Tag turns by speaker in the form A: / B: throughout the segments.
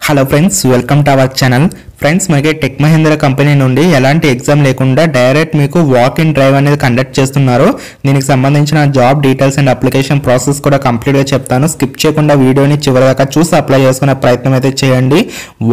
A: Hello friends, welcome to our channel. Friends, మనకి tech Mahindra company నుండి ఎలాంటి ఎగ్జామ్ లేకుండా డైరెక్ట్ మీకు వాక్ ఇన్ డ్రైవ్ అనేది కండక్ట్ చేస్తున్నారు. దీనికి సంబంధించిన job details and application process కూడా కంప్లీట్గా చెప్తాను. స్కిప్ చేయకుండా వీడియోని చివరిదాకా చూసి అప్లై చేసుకునే ప్రయత్నం అయితే చేయండి.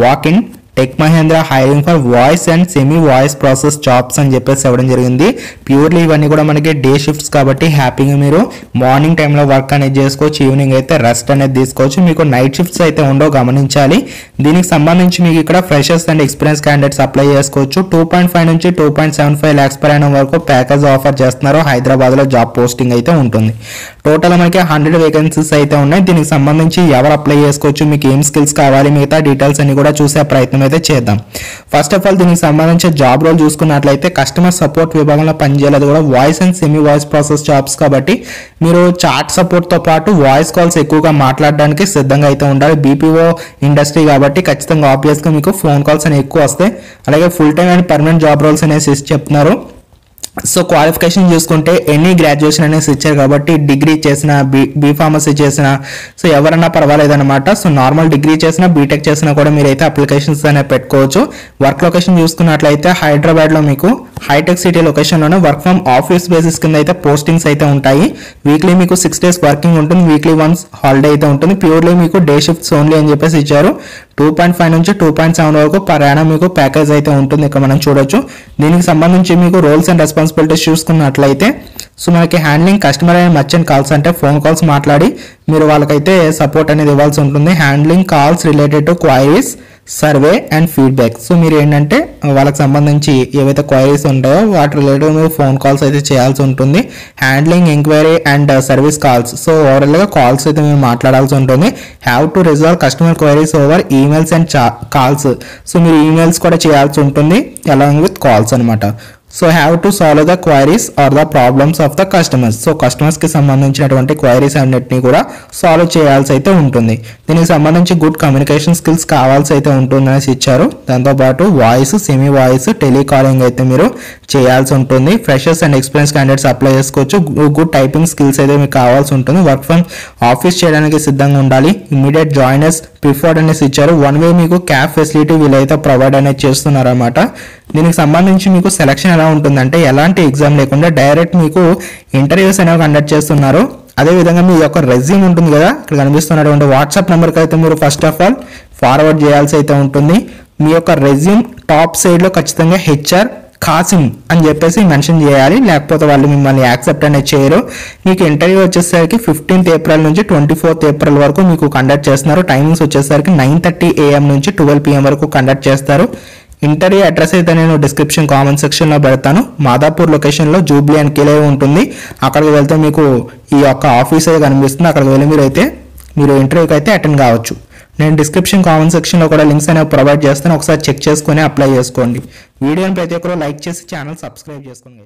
A: Walk in tech Mahindra hiring for voice and semi voice process jobs అని చెప్పేసి ఇవ్వడం జరిగింది. ప్యూర్లీ ఇవన్నీ కూడా మనకి డే షిఫ్ట్స్ కాబట్టి హ్యాపీగా మీరు మార్నింగ్ టైంలో వర్క్ అనేది చేసుకోవచ్చు, ఈవినింగ్ అయితే రెస్ట్ అనేది తీసుకోవచ్చు. మీకు నైట్ షిఫ్ట్స్ అయితే ఉండవు, గమనించాలి. దీనికి సంబంధించి మీకు ఇక్కడ freshers and experience candidates apply చేసుకోవచ్చు. 2.5 నుంచి 2.75 lakhs per annum వరకు ప్యాకేజ్ ఆఫర్ చేస్తున్నారు. హైదరాబాద్లో జాబ్ పోస్టింగ్ అయితే ఉంటుంది. టోటల్ మనకి 100 వేకెన్సీస్ అయితే ఉన్నాయి. దీనికి సంబంధించి ఎవరు అప్లై చేసుకోవచ్చు, మీకు ఏం స్కిల్స్ కావాలి, మిగతా డీటెయిల్స్ అన్ని కూడా చూసే ప్రయత్నం అయితే చేద్దాం. ఫస్ట్ ఆఫ్ ఆల్ దీనికి సంబంధించిన జాబ్ రోల్ చూసుకున్నట్లయితే కస్టమర్ సపోర్ట్ విభాగంలో పనిచేయాలి. అది కూడా voice and semi voice process jobs కాబట్టి మీరు చాట్ సపోర్ట్ తో పాటు వాయిస్ కాల్స్ ఎక్కువగా మాట్లాడడానికి సిద్ధంగా అయితే ఉండాలి. బీపీఓ ఇండస్ట్రీ కాబట్టి ఖచ్చితంగా ఆబ్వియస్ గా మీకు ఫోన్ కాల్స్ అనేవి ఎక్కువ వస్తాయి. అలాగే full time and permanent job roles అనేసి చెప్తున్నారు. సో క్వాలిఫికేషన్ చూసుకుంటే ఎనీ గ్రాడ్యుయేషన్ అనేసి ఇచ్చారు కాబట్టి డిగ్రీ చేసిన బీ ఫార్మసీ చేసిన సో ఎవరన్నా పర్వాలేదు అనమాట. సో నార్మల్ డిగ్రీ చేసినా బీటెక్ చేసినా కూడా మీరైతే అప్లికేషన్స్ అనేవి పెట్టుకోవచ్చు. వర్క్ లొకేషన్ చూసుకున్నట్లయితే హైదరాబాద్లో మీకు హైటెక్ సిటీ లొకేషన్లోనే వర్క్ ఫ్రమ్ ఆఫీస్ బేసిస్ కింద అయితే పోస్టింగ్స్ అయితే ఉంటాయి. వీక్లీ మీకు 6 days వర్కింగ్ ఉంటుంది, వీక్లీ వన్స్ హాలిడే అయితే ఉంటుంది. ప్యూర్లీ మీకు డే షిఫ్ట్స్ ఓన్లీ అని చెప్పేసి ఇచ్చారు. 2.5 నుంచి 2.7 వరకు పర్ యానం మీకు ప్యాకేజ్ అయితే ఉంటుంది. ఇక్కడ మనం చూడొచ్చు. దీనికి సంబంధించి మీకు రోల్స్ అండ్ రెస్పాన్సిబిలిటీస్ చూసుకున్నట్లయితే సో మనకి handling customer and merchant calls అంటే ఫోన్ కాల్స్ మాట్లాడి మీరు వాళ్ళకైతే సపోర్ట్ అనేది ఇవ్వాల్సి ఉంటుంది. Handling calls related to queries, survey and feedback. So మీరు ఏంటంటే వాళ్ళకి సంబంధించి ఏవైతే క్వైరీస్ ఉంటాయో వాటి రిలేటెడ్ మీరు ఫోన్ కాల్స్ అయితే చేయాల్సి ఉంటుంది. Handling enquiry and service calls. So ఓవరాల్గా కాల్స్ అయితే మీరు మాట్లాడాల్సి ఉంటుంది. Have to resolve customer queries over emails and calls. So మీరు ఈమెయిల్స్ కూడా చేయాల్సి ఉంటుంది అలాంగ్ విత్ కాల్స్ అనమాట. So have to solve the queries or the problems of the customers. So కస్టమర్స్కి సంబంధించినటువంటి క్వైరీస్ అన్నిటిని కూడా సాల్వ్ చేయాల్సి అయితే ఉంటుంది. దీనికి సంబంధించి గుడ్ కమ్యూనికేషన్ స్కిల్స్ కావాల్సి అయితే ఉంటుందనేసి ఇచ్చారు. దాంతోపాటు వాయిస్, సెమీ వాయిస్, టెలికాలింగ్ అయితే మీరు చేయాల్సి ఉంటుంది. Freshers and experience candidates apply చేసుకోవచ్చు. గుడ్ టైపింగ్ స్కిల్స్ అయితే మీకు కావాల్సి ఉంటుంది. వర్క్ ఫ్రమ్ ఆఫీస్ చేయడానికి సిద్ధంగా ఉండాలి. ఇమీడియట్ జాయినర్స్ ప్రిఫర్డ్ అనేసి ఇచ్చారు. 1 way మీకు క్యాబ్ ఫెసిలిటీ వీళ్ళైతే ప్రొవైడ్ అనేది చేస్తున్నారు అనమాట. దీనికి సంబంధించి మీకు సెలక్షన్ ఎలా ఉంటుందంటే ఎలాంటి ఎగ్జామ్ లేకుండా డైరెక్ట్ మీకు ఇంటర్వ్యూస్ అనేవి కండక్ట్ చేస్తున్నారు. అదేవిధంగా మీ యొక్క రెజ్యూమ్ ఉంటుంది కదా, ఇక్కడ కనిపిస్తున్నటువంటి వాట్సాప్ నెంబర్కి అయితే మీరు ఫస్ట్ ఆఫ్ ఆల్ ఫార్వర్డ్ చేయాల్సి అయితే ఉంటుంది. మీ యొక్క రెజ్యూమ్ టాప్ సైడ్లో ఖచ్చితంగా HR ఖాసిం అని చెప్పేసి మెన్షన్ చేయాలి, లేకపోతే వాళ్ళు మిమ్మల్ని యాక్సెప్ట్ అనేది చేయరు. మీకు ఇంటర్వ్యూ వచ్చేసరికి 15th April నుంచి 24th April వరకు మీకు కండక్ట్ చేస్తున్నారు. టైమింగ్స్ వచ్చేసరికి 9:30 AM నుంచి 12 PM వరకు కండక్ట్ చేస్తారు. ఇంటర్వ్యూ అడ్రస్ అయితే నేను డిస్క్రిప్షన్ కామెంట్ సెక్షన్లో పెడతాను. మాదాపూర్ లొకేషన్లో జూబ్లీ అండ్ కిలే ఉంటుంది. అక్కడికి వెళ్తే మీకు ఈ యొక్క ఆఫీస్ అయితే కనిపిస్తుంది. అక్కడికి వెళ్ళి మీరు ఇంటర్వ్యూకి అయితే అటెండ్ కావచ్చు. నేను డిస్క్రిప్షన్ కామెంట్ సెక్షన్లో కూడా లింక్స్ అనేవి ప్రొవైడ్ చేస్తాను. ఒకసారి చెక్ చేసుకొని అప్లై చేసుకోండి. వీడియోని ప్రతి ఒక్కరు లైక్ చేసి ఛానల్ సబ్స్క్రైబ్ చేసుకోండి.